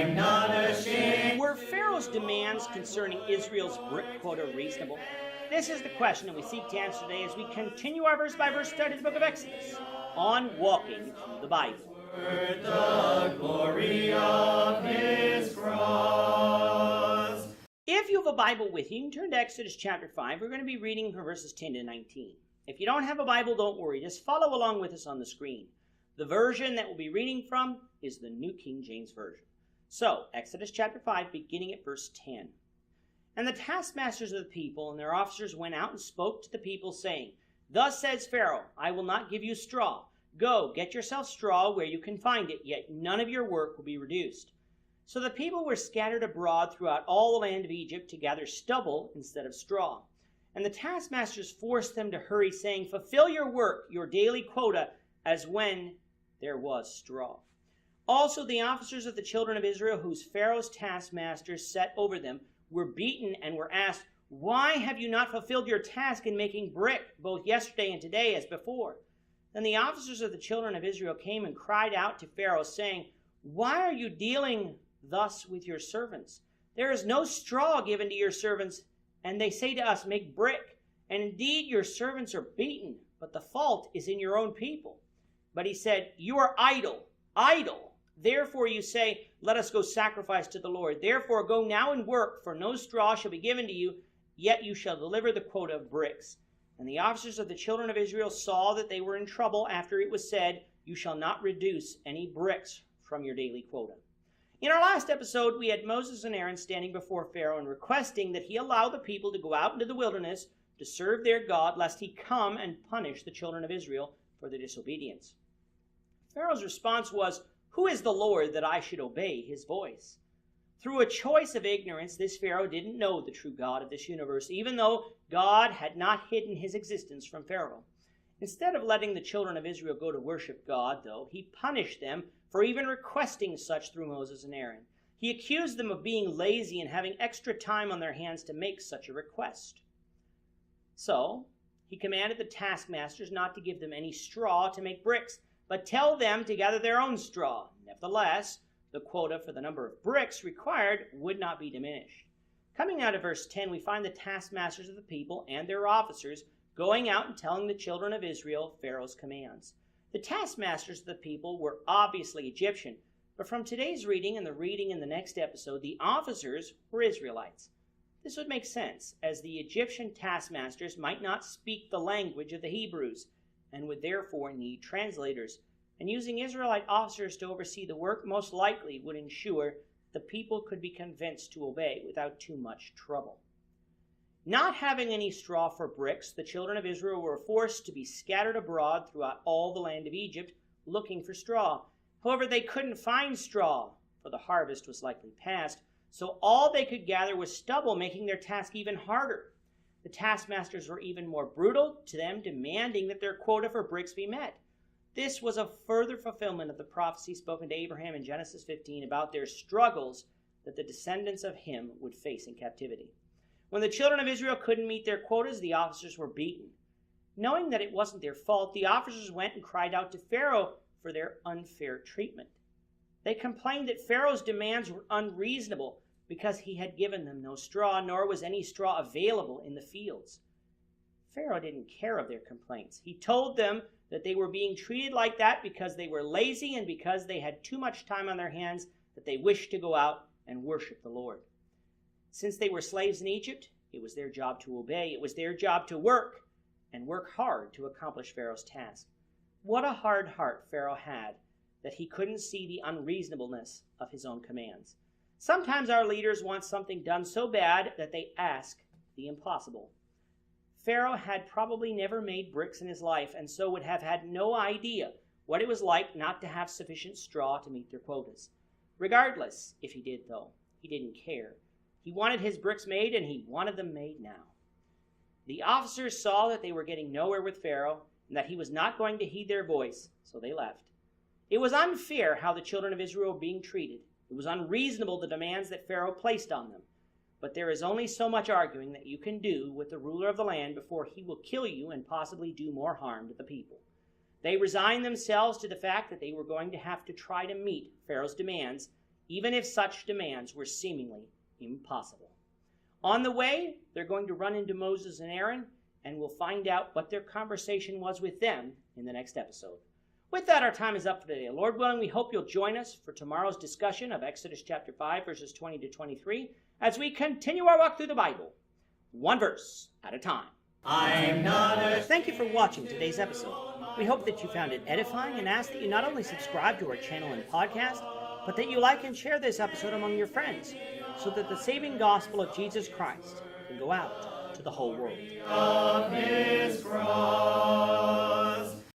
I'm not ashamed. Were Pharaoh's demands concerning Israel's brick quota reasonable? This is the question that we seek to answer today as we continue our verse-by-verse study of the book of Exodus on walking through the Bible. The glory of his cross. If you have a Bible with you, you can turn to Exodus chapter 5. We're going to be reading from verses 10 to 19. If you don't have a Bible, don't worry. Just follow along with us on the screen. The version that we'll be reading from is the New King James Version. So, Exodus chapter 5, beginning at verse 10. And the taskmasters of the people and their officers went out and spoke to the people, saying, Thus says Pharaoh, I will not give you straw. Go, get yourself straw where you can find it, yet none of your work will be reduced. So the people were scattered abroad throughout all the land of Egypt to gather stubble instead of straw. And the taskmasters forced them to hurry, saying, Fulfill your work, your daily quota, as when there was straw. Also the officers of the children of Israel, whose Pharaoh's taskmasters set over them, were beaten and were asked, Why have you not fulfilled your task in making brick, both yesterday and today as before? Then the officers of the children of Israel came and cried out to Pharaoh, saying, Why are you dealing thus with your servants? There is no straw given to your servants, and they say to us, Make brick. And indeed your servants are beaten, but the fault is in your own people. But he said, You are idle, idle. Therefore you say, Let us go sacrifice to the Lord. Therefore go now and work, for no straw shall be given to you, yet you shall deliver the quota of bricks. And the officers of the children of Israel saw that they were in trouble after it was said, You shall not reduce any bricks from your daily quota. In our last episode, we had Moses and Aaron standing before Pharaoh and requesting that he allow the people to go out into the wilderness to serve their God, lest he come and punish the children of Israel for their disobedience. Pharaoh's response was, Who is the Lord that I should obey his voice? Through a choice of ignorance, this Pharaoh didn't know the true God of this universe, even though God had not hidden his existence from Pharaoh. Instead of letting the children of Israel go to worship God, though, he punished them for even requesting such through Moses and Aaron. He accused them of being lazy and having extra time on their hands to make such a request. So, he commanded the taskmasters not to give them any straw to make bricks, but tell them to gather their own straw. Nevertheless, the quota for the number of bricks required would not be diminished. Coming out of verse 10, we find the taskmasters of the people and their officers going out and telling the children of Israel Pharaoh's commands. The taskmasters of the people were obviously Egyptian, but from today's reading and the reading in the next episode, the officers were Israelites. This would make sense, as the Egyptian taskmasters might not speak the language of the Hebrews, and would therefore need translators, and using Israelite officers to oversee the work most likely would ensure the people could be convinced to obey without too much trouble. Not having any straw for bricks, the children of Israel were forced to be scattered abroad throughout all the land of Egypt, looking for straw. However, they couldn't find straw, for the harvest was likely past, so all they could gather was stubble, making their task even harder. The taskmasters were even more brutal to them, demanding that their quota for bricks be met. This was a further fulfillment of the prophecy spoken to Abraham in Genesis 15 about their struggles that the descendants of him would face in captivity. When the children of Israel couldn't meet their quotas, the officers were beaten. Knowing that it wasn't their fault, the officers went and cried out to Pharaoh for their unfair treatment. They complained that Pharaoh's demands were unreasonable, because he had given them no straw, nor was any straw available in the fields. Pharaoh didn't care of their complaints. He told them that they were being treated like that because they were lazy and because they had too much time on their hands, that they wished to go out and worship the Lord. Since they were slaves in Egypt, it was their job to obey. It was their job to work, and work hard to accomplish Pharaoh's task. What a hard heart Pharaoh had, that he couldn't see the unreasonableness of his own commands. Sometimes our leaders want something done so bad that they ask the impossible. Pharaoh had probably never made bricks in his life, and so would have had no idea what it was like not to have sufficient straw to meet their quotas. Regardless, if he did, though, he didn't care. He wanted his bricks made, and he wanted them made now. The officers saw that they were getting nowhere with Pharaoh, and that he was not going to heed their voice, so they left. It was unfair how the children of Israel were being treated. It was unreasonable, the demands that Pharaoh placed on them. But there is only so much arguing that you can do with the ruler of the land before he will kill you and possibly do more harm to the people. They resigned themselves to the fact that they were going to have to try to meet Pharaoh's demands, even if such demands were seemingly impossible. On the way, they're going to run into Moses and Aaron, and we'll find out what their conversation was with them in the next episode. With that, our time is up for today. Lord willing, we hope you'll join us for tomorrow's discussion of Exodus chapter 5, verses 20 to 23, as we continue our walk through the Bible, one verse at a time. I'm not ashamed. Thank you for watching today's episode. We hope that you found it edifying and ask that you not only subscribe to our channel and podcast, but that you like and share this episode among your friends, so that the saving gospel of Jesus Christ can go out to the whole world. Of his cross.